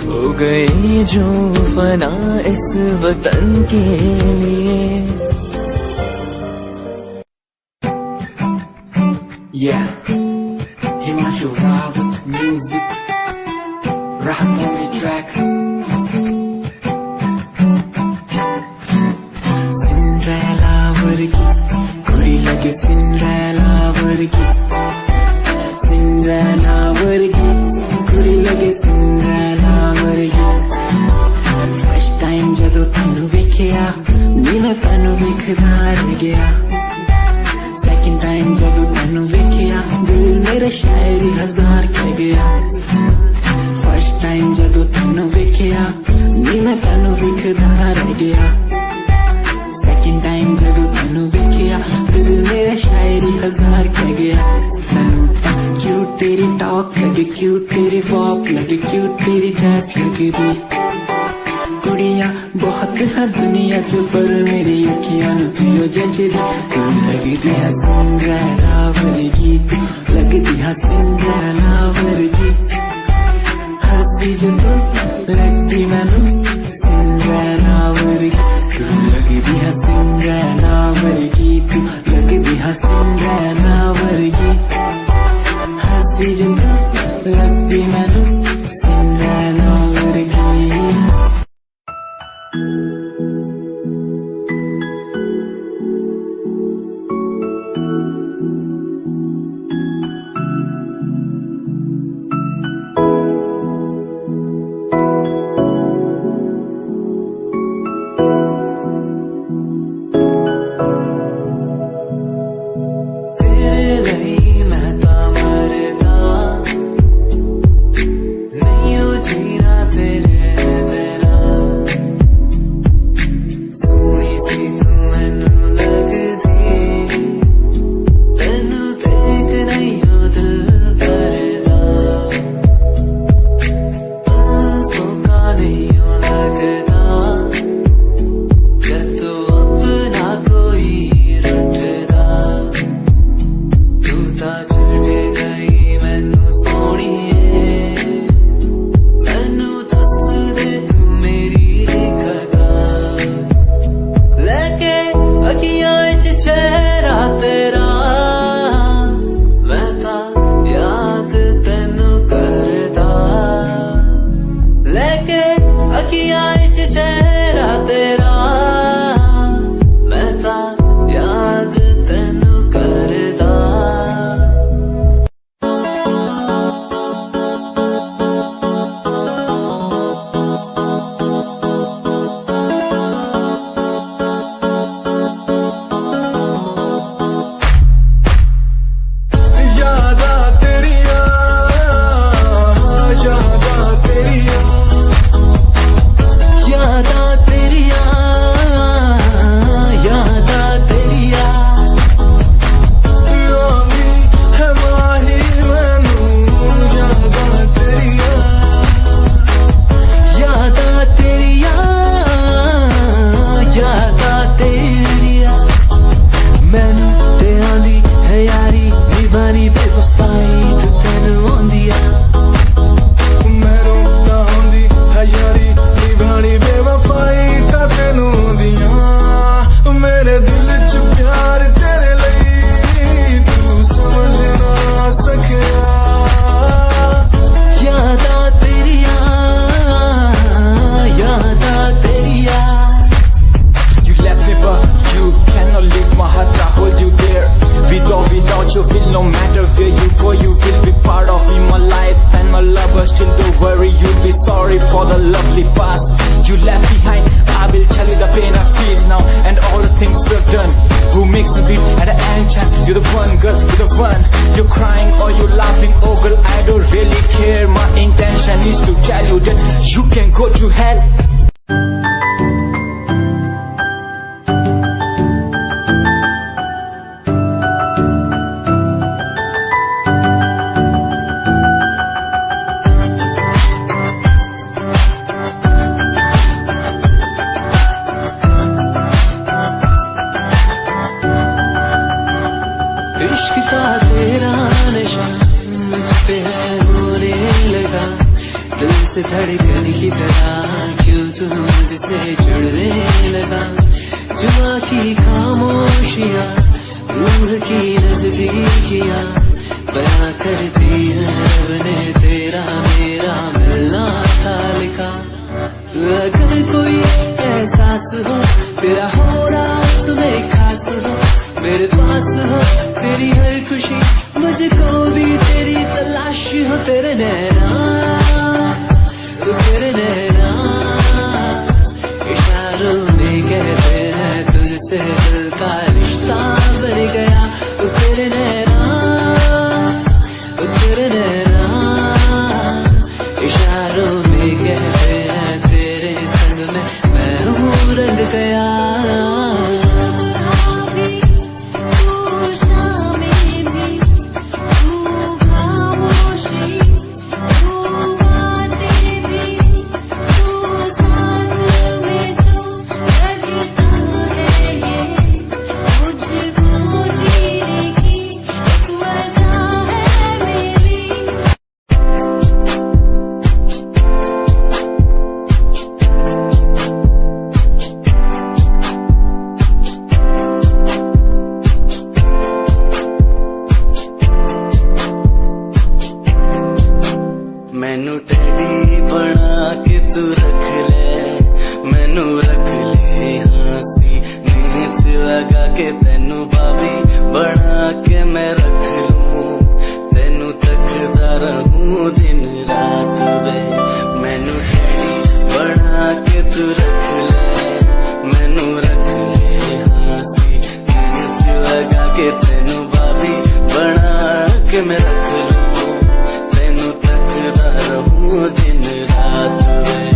[SPEAKER 10] हो गए जो फना इस वतन के लिए।
[SPEAKER 11] Yeah, Himanshu Rao with music, rock on the track. Cinderella वर्गी कुड़ी लगे Cinderella वर्गी, Cinderella वर्गी कुड़ी लगे Cinderella वर्गी। First time जदों तैनू वेखिया नी मैं तैनू वेखदा रह गया, Second time जब तैनू वेखिया दिल मेरा शायरी हजार कह गया। First time जब तैनू वेखिया नी मैं तैनू वेखदा रह गया, Second time जब तैनू वेखिया दिल मेरा शायरी हजार कह गया। तैनू क्यूट तेरी टॉक लगे, क्यूट तेरी वॉक लगे, क्यूट तेरी ड्रेस लगे दी। कुड़िया बहुत है दुनिया च पर मेरी अखियां नू पियो जचदी। तू लगदी है सिंड्रेला वर्गी, तू लगदी है सिंड्रेला वर्गी। हंसदी जो तू लगदी मैनू सिंड्रेला वर्गी, तू लगदी है सिंड्रेला वर्गी, तू लगदी है सिंड्रेला वर्गी। हंसदी जो तू लगदी मैनू Cinderella वर्गी।
[SPEAKER 12] sorry for the lovely past you left behind. I will tell you the pain I feel now and all the things you've done. Who makes me beat at any time? You're the one, girl, you're the one. You're crying or you're laughing, oh girl, I don't really care. My intention is to tell you that you can go to hell.
[SPEAKER 11] सांस धड़कन की तरह क्यों तू मुझसे जुड़ने लगा। जुआ की खामोशियाँ रूह की नजदीकियाँ बयां करती है रब ने तेरा मेरा मिलना था लिखा। अगर कोई एहसास हो तेरा हो रहा सुबह खास हो, मेरे पास हो तेरी हर खुशी, मुझको भी तेरी तलाश हो। तेरे नैना तेरे नैना इशारों में कहते हैं तुझसे दिल का रिश्ता बन गया। तेरे नैना तेरे नैना इशारों में कहते हैं तेरे संग में मैं हूँ रंग गया।
[SPEAKER 10] मैनू टैडी बना के तू रख ले, मैनू रख ले हंसी नीच लगा के तेनू भाभी बना के मैं रख लूं, तेनू तकदा रहूं दिन रात वे। मैनू टैडी बना के तू रख ले, मैनू रख ले हंसी नीच लगा के तेनू भाभी बना के मैं रख लूं, रहूं दिन रात में।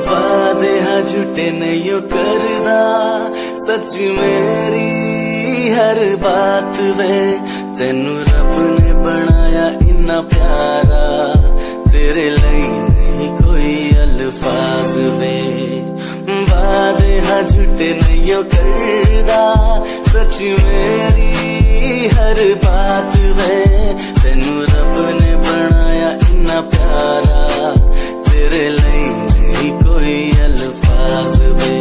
[SPEAKER 10] वादे हाँ झूठे नहीं करदा, सच मेरी हर बात वे। तेनू रब ने बनाया इन्ना प्यारा, तेरे लिए नहीं कोई अल्फाज वे। वादे हाँ झूठे नहीं करदा, सच मेरी हर बात वे। तेनू रब ने बनाया इन्ना प्यारा, तेरे लिए नहीं कोई अल्फाज वे।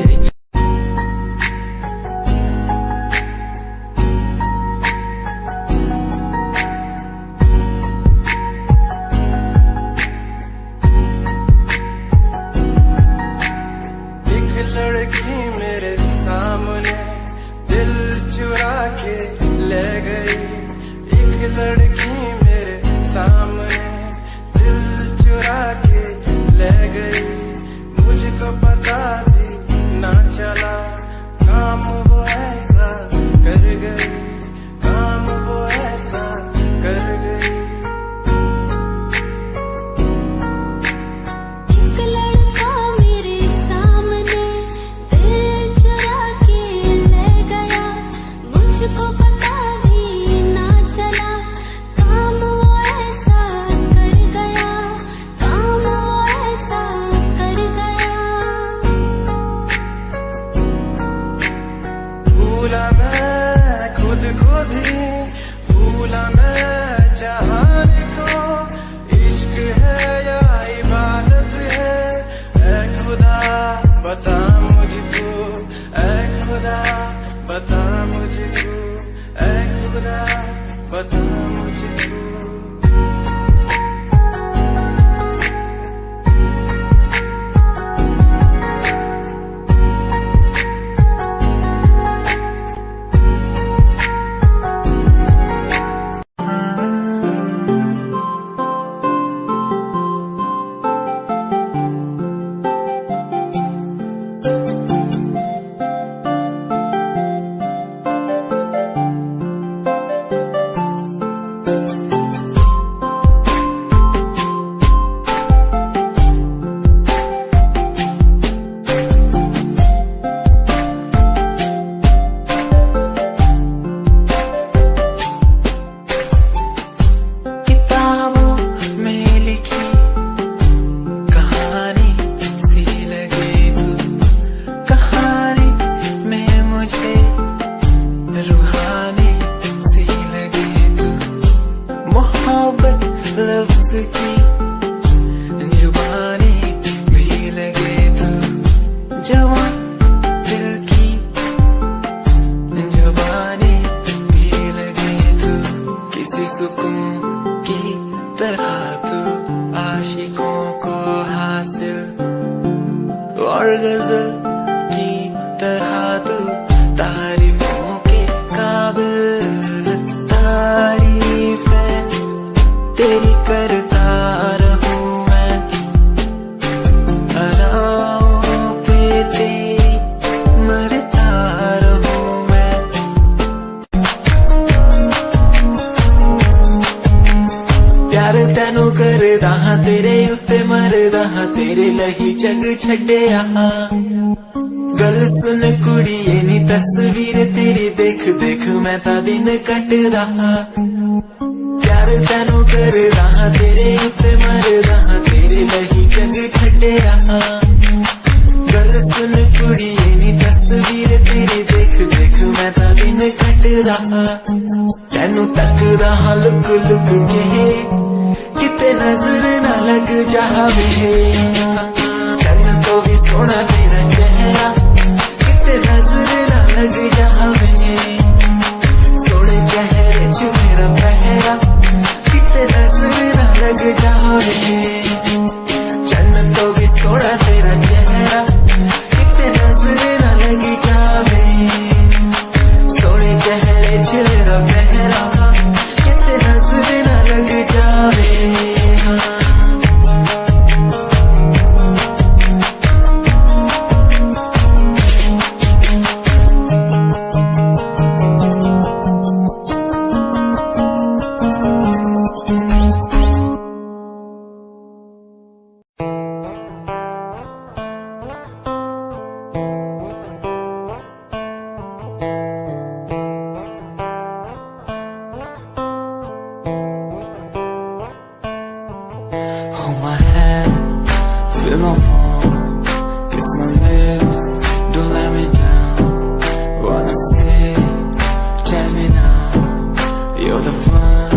[SPEAKER 13] लड़की मेरे सामने दिल चुरा के ले गई, एक लड़की मेरे सामने दिल चुरा के ले गई। मुझको पता भी ना चला काम वो ऐसा कर गई, काम वो ऐसा कर गई।
[SPEAKER 14] मुझको पता भी ना चला काम वो ऐसा कर गया, काम वो ऐसा कर गया।
[SPEAKER 13] भूला मैं खुद को भी, भूला मैं जहान को। इश्क है या इबादत है, ऐ खुदा बता मुझको, ऐ खुदा बता मुझको, ऐ खुदा बता मुझको।
[SPEAKER 10] हाँ तेरे लही जग छड्डिया गल सुन कुड़िए नी तस्वीर तेरी देख देख मैं ता दिन कटदा प्यार तैनू कर रहा तेरे उत्ते मर रहा तेरे लही जग छड्डिया गल सुन कुड़िए नी तस्वीर तेरी देख देख मैं ता दिन कटदा तैनू तकदा हाँ लुक लुक के किते नजर ना लग जावे चन्न तो भी सोना तेरा चेहरा किते नजर ना लग जावे सोने चेहरे च मेरा पहरा किते नजर ना लग जावे चन्न तो भी सोना तेरा चेहरा किते नजर ना लग जावे सोने चेहरे च मेरा पहरा किते नजर ना लग जावे Hold my hand, feel my palm, kiss my lips, don't let me down. Wanna say, tell me now, you're the one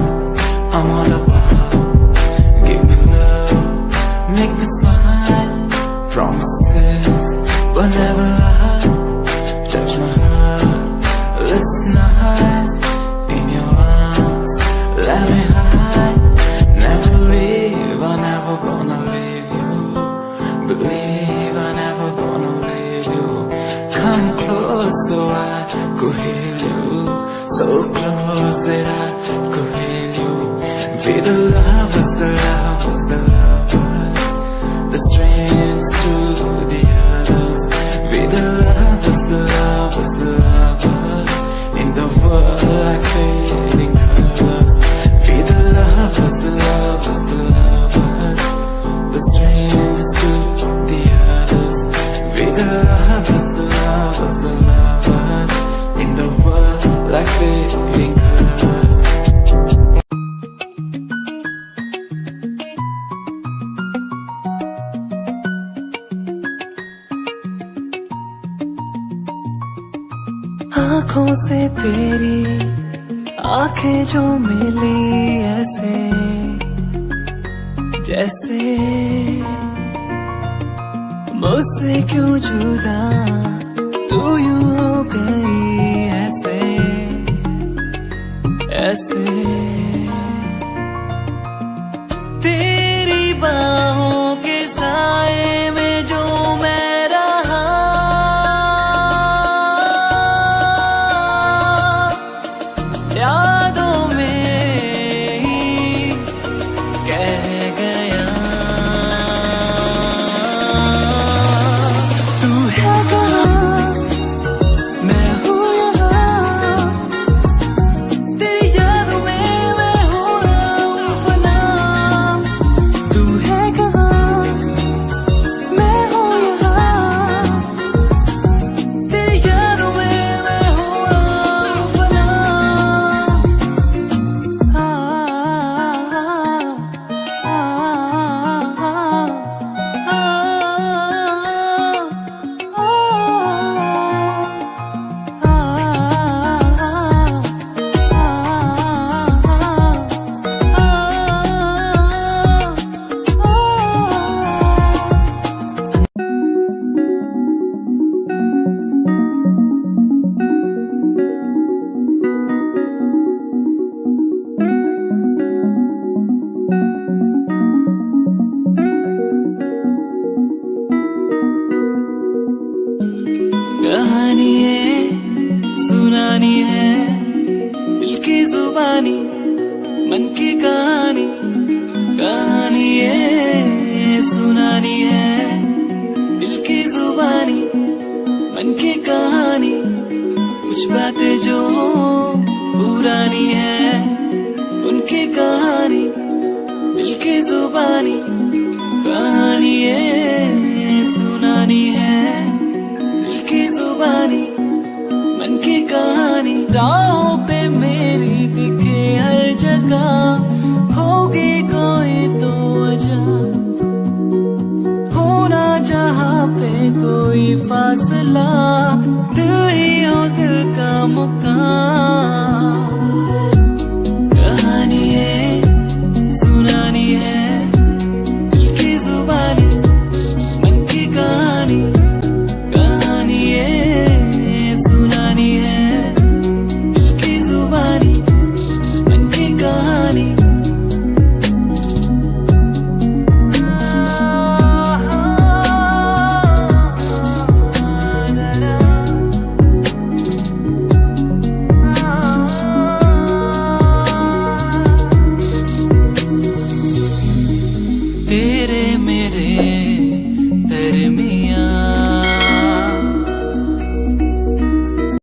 [SPEAKER 10] I'm all about. Give me love, make me smile, promises, but never lie. Touch my heart, listen nice, in your arms, let me hide. Never leave, I'm never gonna leave you. Believe I'm never gonna leave you. Come close so I could heal you. So close that I could heal you. Be the lovers, the lovers, the lovers. The strangers to the others. Be the lovers, the lovers, the lovers. In the world like fading colors. Be the lovers, the lovers, the lovers. The strangers to the others. Be the lovers, the lovers, the lovers. In the world like fading colors.
[SPEAKER 11] आँखों से तेरी आंखें जो मिली ऐसे जैसे मुझसे क्यों जुदा तू यूं हो गई ऐसे ऐसे तेरी बाहों के साए में जो मैं रहा यादों में ही कह गया तू है कहाँ मैं हूँ यहाँ तेरी यादों में मैं हो रहा हूँ फना तू है कहाँ मैं हूँ यहाँ तेरी यादों में मैं हो रहा हूँ फना कहानी है सुनानी है दिल की जुबानी मन की कहानी कहानी है सुनानी है दिल की जुबानी मन की कहानी कुछ बातें जो पुरानी है उनकी कहानी दिल की जुबानी
[SPEAKER 10] कहानी ये सुनानी है, दिल की जुबानी मन की कहानी। राहों पे मेरी दिखे हर जगह, होगी कोई तो वजह, होना जहाँ पे कोई फासला, दिल ही हो दिल का मुका